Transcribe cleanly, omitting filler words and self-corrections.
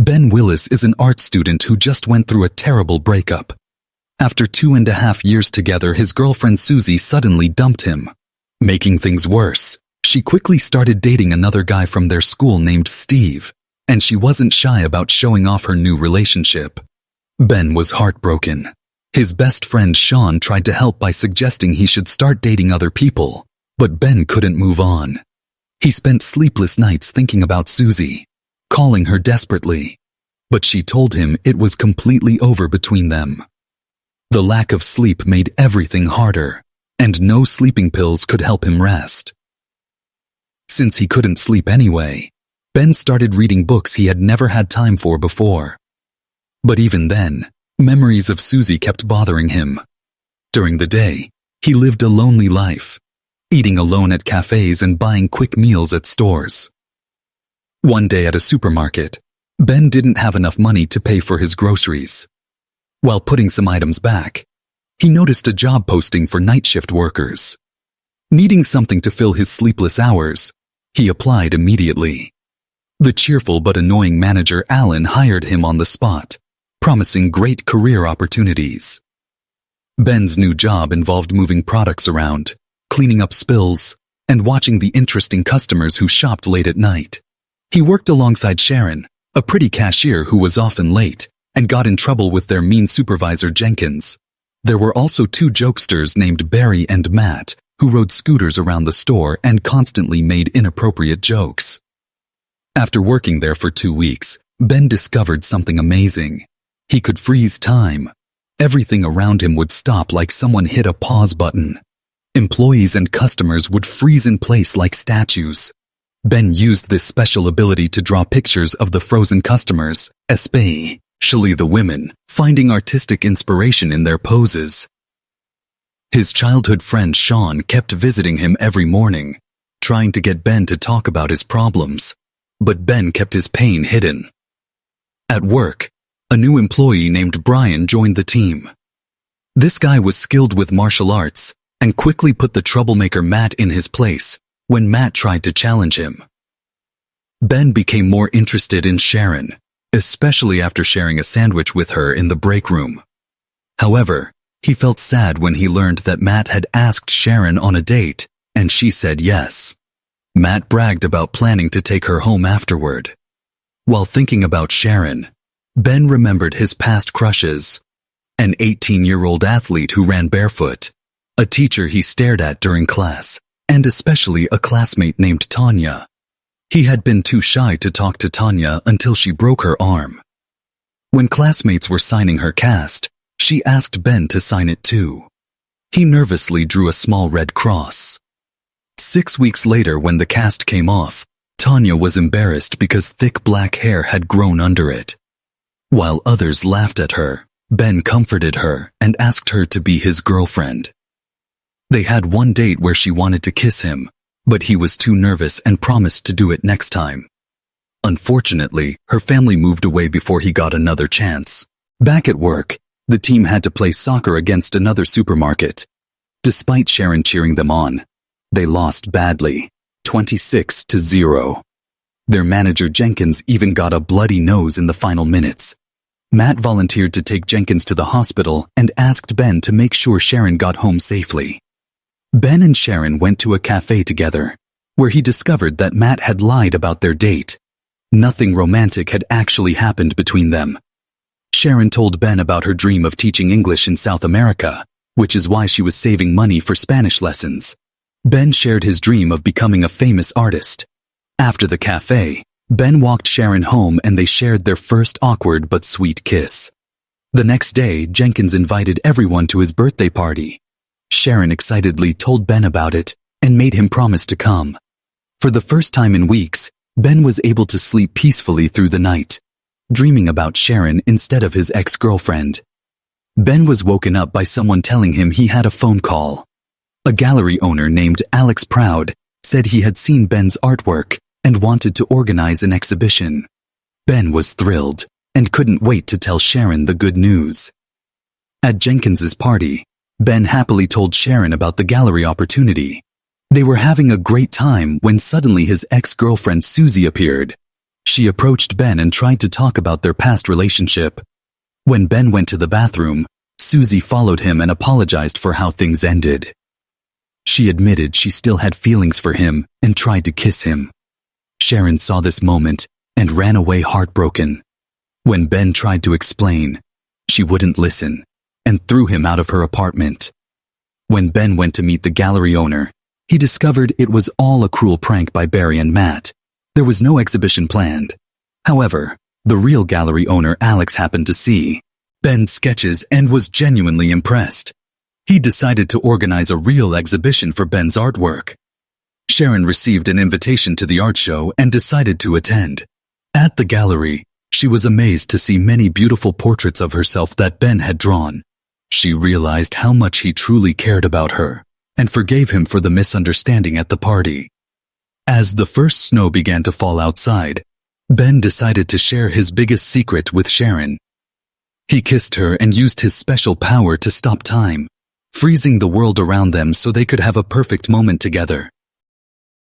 Ben Willis is an art student who just went through a terrible breakup. After 2.5 years together, his girlfriend Susie suddenly dumped him. Making things worse, she quickly started dating another guy from their school named Steve, and she wasn't shy about showing off her new relationship. Ben was heartbroken. His best friend Sean tried to help by suggesting he should start dating other people, but Ben couldn't move on. He spent sleepless nights thinking about Susie, calling her desperately, but she told him it was completely over between them. The lack of sleep made everything harder, and no sleeping pills could help him rest. Since he couldn't sleep anyway, Ben started reading books he had never had time for before. But even then, memories of Susie kept bothering him. During the day, he lived a lonely life, eating alone at cafes and buying quick meals at stores. One day at a supermarket, Ben didn't have enough money to pay for his groceries. While putting some items back, he noticed a job posting for night shift workers. Needing something to fill his sleepless hours, he applied immediately. The cheerful but annoying manager Alan hired him on the spot, promising great career opportunities. Ben's new job involved moving products around, cleaning up spills, and watching the interesting customers who shopped late at night. He worked alongside Sharon, a pretty cashier who was often late and got in trouble with their mean supervisor Jenkins. There were also two jokesters named Barry and Matt who rode scooters around the store and constantly made inappropriate jokes. After working there for 2 weeks, Ben discovered something amazing. He could freeze time. Everything around him would stop like someone hit a pause button. Employees and customers would freeze in place like statues. Ben used this special ability to draw pictures of the frozen customers, especially the women, finding artistic inspiration in their poses. His childhood friend Sean kept visiting him every morning, trying to get Ben to talk about his problems, but Ben kept his pain hidden. At work, a new employee named Brian joined the team. This guy was skilled with martial arts and quickly put the troublemaker Matt in his place when Matt tried to challenge him. Ben became more interested in Sharon, especially after sharing a sandwich with her in the break room. However, he felt sad when he learned that Matt had asked Sharon on a date, and she said yes. Matt bragged about planning to take her home afterward. While thinking about Sharon, Ben remembered his past crushes: an 18-year-old athlete who ran barefoot, a teacher he stared at during class, and especially a classmate named Tanya. He had been too shy to talk to Tanya until she broke her arm. When classmates were signing her cast, she asked Ben to sign it too. He nervously drew a small red cross. 6 weeks later, when the cast came off, Tanya was embarrassed because thick black hair had grown under it. While others laughed at her, Ben comforted her and asked her to be his girlfriend. They had one date where she wanted to kiss him, but he was too nervous and promised to do it next time. Unfortunately, her family moved away before he got another chance. Back at work, the team had to play soccer against another supermarket. Despite Sharon cheering them on, they lost badly, 26-0. Their manager Jenkins even got a bloody nose in the final minutes. Matt volunteered to take Jenkins to the hospital and asked Ben to make sure Sharon got home safely. Ben and Sharon went to a cafe together, where he discovered that Matt had lied about their date. Nothing romantic had actually happened between them. Sharon told Ben about her dream of teaching English in South America, which is why she was saving money for Spanish lessons. Ben shared his dream of becoming a famous artist. After the cafe, Ben walked Sharon home and they shared their first awkward but sweet kiss. The next day, Jenkins invited everyone to his birthday party. Sharon excitedly told Ben about it and made him promise to come. For the first time in weeks, Ben was able to sleep peacefully through the night, dreaming about Sharon instead of his ex-girlfriend. Ben was woken up by someone telling him he had a phone call. A gallery owner named Alex Proud said he had seen Ben's artwork and wanted to organize an exhibition. Ben was thrilled and couldn't wait to tell Sharon the good news. At Jenkins's party, Ben happily told Sharon about the gallery opportunity. They were having a great time when suddenly his ex-girlfriend Susie appeared. She approached Ben and tried to talk about their past relationship. When Ben went to the bathroom, Susie followed him and apologized for how things ended. She admitted she still had feelings for him and tried to kiss him. Sharon saw this moment and ran away heartbroken. When Ben tried to explain, she wouldn't listen and threw him out of her apartment. When Ben went to meet the gallery owner, he discovered it was all a cruel prank by Barry and Matt. There was no exhibition planned. However, the real gallery owner Alex happened to see Ben's sketches and was genuinely impressed. He decided to organize a real exhibition for Ben's artwork. Sharon received an invitation to the art show and decided to attend. At the gallery, she was amazed to see many beautiful portraits of herself that Ben had drawn. She realized how much he truly cared about her and forgave him for the misunderstanding at the party. As the first snow began to fall outside, Ben decided to share his biggest secret with Sharon. He kissed her and used his special power to stop time, freezing the world around them so they could have a perfect moment together.